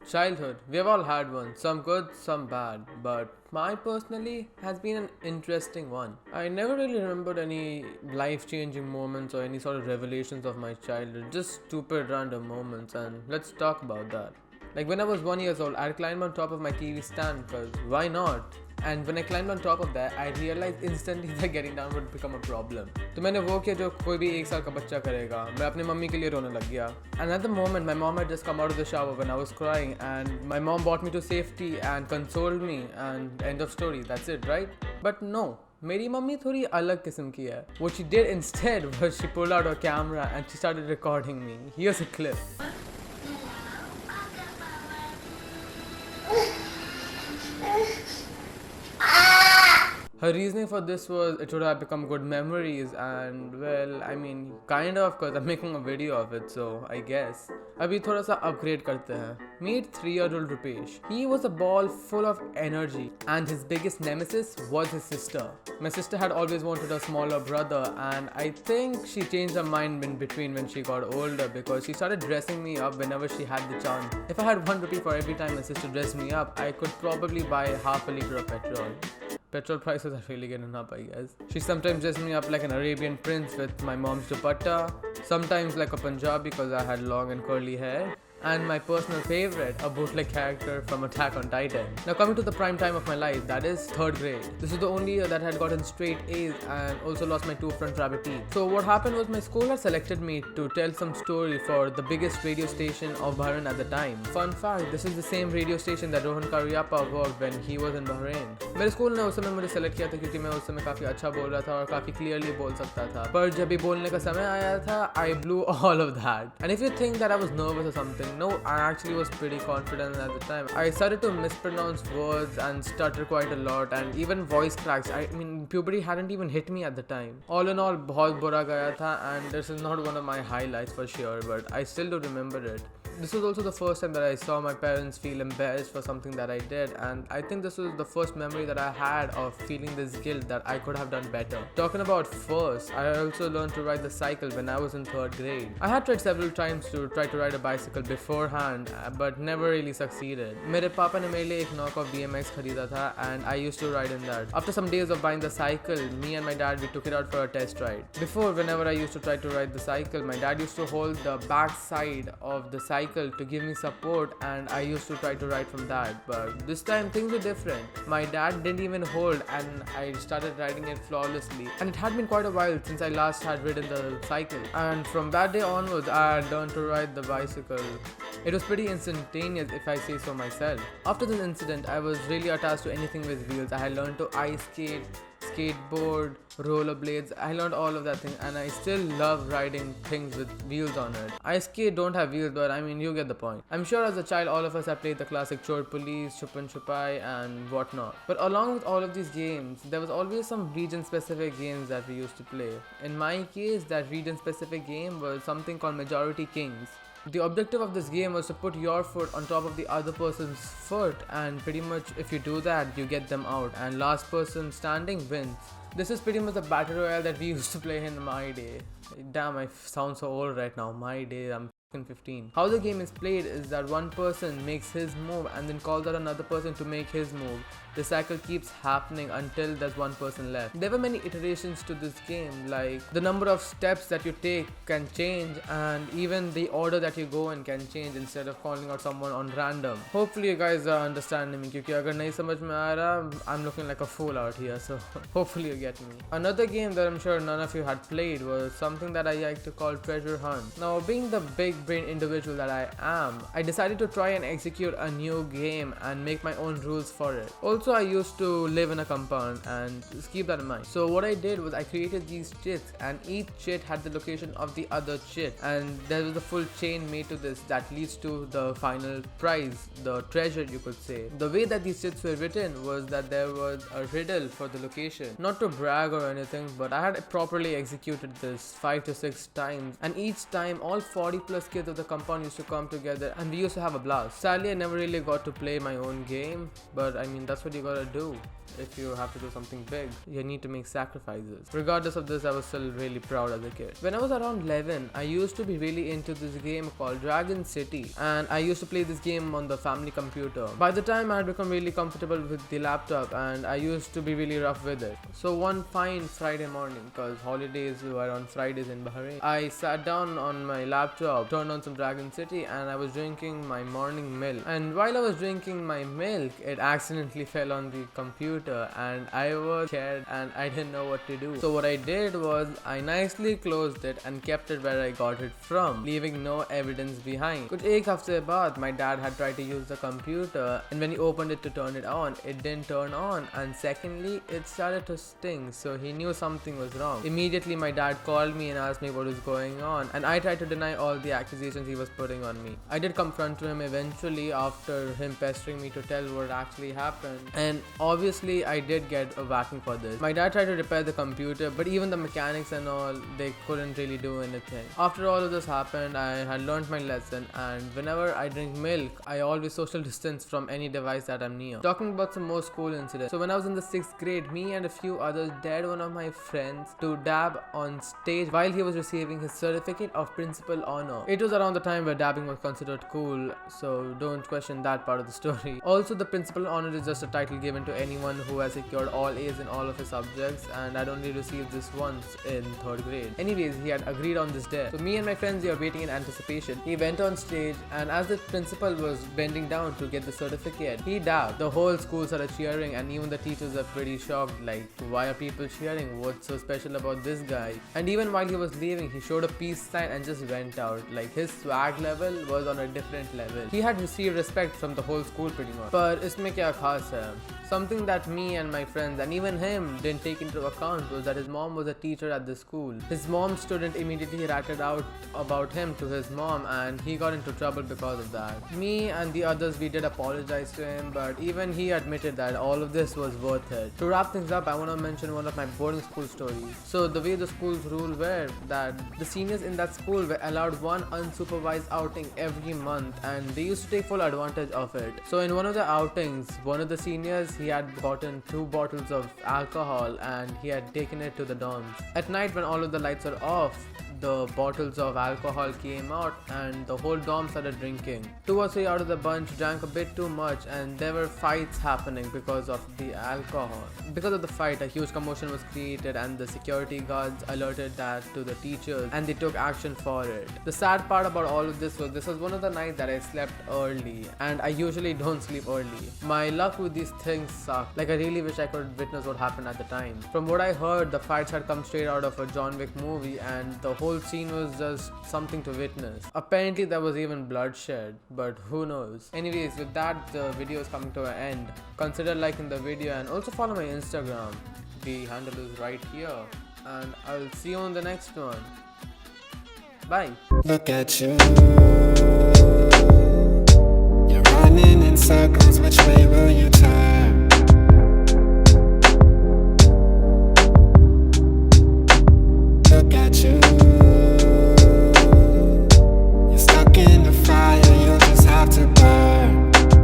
Childhood. We have all had one, some good, some bad, but my personally has been an interesting one. I never really remembered any life changing moments or any sort of revelations of my childhood, just stupid random moments, and let's talk about that. Like when I was 1 years old, I'd climb on top of my TV stand because why not? And when I climbed on top of that, I realized instantly that getting down would become a problem. तो मैंने वो किया जो कोई भी 1 साल का बच्चा करेगा. मैं अपनी मम्मी के लिए रोने लग गया. And at the moment, my mom had just come out of the shower when I was crying, and my mom brought me to safety and consoled me. And end of story. That's it, right? But no. मेरी mummy थोड़ी अलग किस्म की है. What she did instead was she pulled out her camera and she started recording me. Here's a clip. Her reasoning for this was it would have become good memories, and well, I mean, kind of, because I'm making a video of it, so I guess. अभी थोड़ा सा upgrade करते हैं. Meet 3-year-old Rupesh. He was a ball full of energy, and his biggest nemesis was his sister. My sister had always wanted a smaller brother, and I think she changed her mind in between when she got older because she started dressing me up whenever she had the chance. If I had 1 rupee for every time my sister dressed me up, I could probably buy half a liter of petrol. Petrol prices are really getting up, I guess. She sometimes dressed me up like an Arabian prince with my mom's dupatta, sometimes like a Punjabi because I had long and curly hair, and my personal favorite, a bootleg character from Attack on Titan. Now coming to the prime time of my life, that is 3rd grade. This is the only year that I had gotten straight A's and also lost my 2 front rabbit teeth. So what happened was my school had selected me to tell some story for the biggest radio station of Bahrain at the time. Fun fact, this is the same radio station that Rohan Karyappa worked when he was in Bahrain. मेरे school ने उस समय मुझे select किया था क्योंकि मैं उस समय काफ़ी अच्छा बोल रहा था और काफ़ी क्लियरली बोल सकता था. पर जब भी बोलने का समय आया था, I blew all of that. And if you think that I was nervous or something, no, I actually was pretty confident at the time. I started to mispronounce words and stutter quite a lot, and even voice cracks. I mean, puberty hadn't even hit me at the time. All in all, बहुत बुरा गया था, and this is not one of my highlights for sure, but I still do remember it. This was also the first time that I saw my parents feel embarrassed for something that I did, and I think this was the first memory that I had of feeling this guilt that I could have done better. Talking about first, I also learned to ride the cycle when I was in 3rd grade. I had tried several times to try to ride a bicycle beforehand, but never really succeeded. मेरे पापा ने मेरे लिए एक knockoff BMX खरीदा था, and I used to ride in that. After some days of buying the cycle, me and my dad we took it out for a test ride. Before, whenever I used to try to ride the cycle, my dad used to hold the back side of the cycle to give me support, and I used to try to ride from that. But this time things were different. My dad didn't even hold, and I started riding it flawlessly. And it had been quite a while since I last had ridden the cycle. And from that day onwards, I had learned to ride the bicycle. It was pretty instantaneous, if I say so myself. After this incident, I was really attached to anything with wheels. I had learned to ice skate, skateboard, rollerblades. I learned all of that thing, and I still love riding things with wheels on it. I skate don't have wheels, but I mean, you get the point. I'm sure as a child, all of us have played the classic Chor Police, Chupan Chupai, and whatnot. But along with all of these games, there was always some region-specific games that we used to play. In my case, that region-specific game was something called Majority Kings. The objective of this game was to put your foot on top of the other person's foot, and pretty much if you do that, you get them out, and last person standing wins. This is pretty much the battle royale that we used to play in my day. Damn, I sound so old right now. My day, I'm 15. How the game is played is that one person makes his move and then calls out another person to make his move. The cycle keeps happening until there's one person left. There were many iterations to this game, like the number of steps that you take can change, and even the order that you go in can change instead of calling out someone on random. Hopefully you guys are understanding me, क्योंकि अगर नहीं समझ में आ रहा, I'm looking like a fool out here, so hopefully you get me. Another game that I'm sure none of you had played was something that I like to call Treasure Hunt. Now, being the big brain individual that I am, I decided to try and execute a new game and make my own rules for it. Also, I used to live in a compound, and just keep that in mind. So what I did was I created these chits, and each chit had the location of the other chit, and there was a full chain made to this that leads to the final prize, the treasure you could say. The way that these chits were written was that there was a riddle for the location. Not to brag or anything, but I had properly executed this 5 to 6 times, and each time all 40 plus kids of the compound used to come together and we used to have a blast. Sadly, I never really got to play my own game, but I mean, that's what you gotta do. If you have to do something big, you need to make sacrifices. Regardless of this, I was still really proud as a kid. When I was around 11, I used to be really into this game called Dragon City, and I used to play this game on the family computer. By the time I had become really comfortable with the laptop, and I used to be really rough with it. So one fine Friday morning, because holidays were on Fridays in Bahrain, I sat down on my laptop, turned on some Dragon City, and I was drinking my morning milk. And while I was drinking my milk, it accidentally fell on the computer and I was scared and I didn't know what to do. So what I did was I nicely closed it and kept it where I got it from, leaving no evidence behind. Kuch ek hafte baad, my dad had tried to use the computer, and when he opened it to turn it on, it didn't turn on, and secondly, it started to sting, so he knew something was wrong. Immediately my dad called me and asked me what was going on, and I tried to deny all the accusations he was putting on me. I did confront him eventually after him pestering me to tell what actually happened, and obviously I did get a whacking for this. My dad tried to repair the computer, but even the mechanics and all, they couldn't really do anything. After all of this happened, I had learned my lesson, and whenever I drink milk, I always social distance from any device that I'm near. Talking about some more school incidents. So when I was in the 6th grade, me and a few others dared one of my friends to dab on stage while he was receiving his certificate of principal honor. It was around the time where dabbing was considered cool, so don't question that part of the story. Also, the principal honor is just a title given to anyone who has secured all A's in all of his subjects, and I'd only received this once in 3rd grade. Anyways, he had agreed on this day. So me and my friends were waiting in anticipation. He went on stage, and as the principal was bending down to get the certificate, he dabbed. The whole school started cheering, and even the teachers were pretty shocked, like, why are people cheering? What's so special about this guy? And even while he was leaving, he showed a peace sign and just went out. Like, his swag level was on a different level. He had received respect from the whole school pretty much. But isme kya khas hai? Something that me and my friends and even him didn't take into account was that his mom was a teacher at the school. His mom's student immediately ratted out about him to his mom, and he got into trouble because of that. Me and the others, we did apologize to him, but even he admitted that all of this was worth it. To wrap things up, I want to mention one of my boarding school stories. So the way the school's rule were that the seniors in that school were allowed one unsupervised outing every month, and they used to take full advantage of it. So in one of the outings, one of the seniors, he had gotten 2 bottles of alcohol and he had taken it to the dorms. At night, when all of the lights are off, the bottles of alcohol came out and the whole dorm started drinking. 2 or 3 out of the bunch drank a bit too much, and there were fights happening because of the alcohol. Because of the fight, a huge commotion was created, and the security guards alerted that to the teachers, and they took action for it. The sad part about all of this was one of the nights that I slept early, and I usually don't sleep early. My luck with these things sucked. Like, I really wish I could witness what happened at the time. From what I heard, the fights had come straight out of a John Wick movie, and the whole scene was just something to witness. Apparently there was even bloodshed, but who knows. Anyways, with that, the video is coming to an end. Consider liking the video and also follow my Instagram. The handle is right here, and I'll see you on the next one. Bye. Look at you. You're running in circles. Which way will you turn?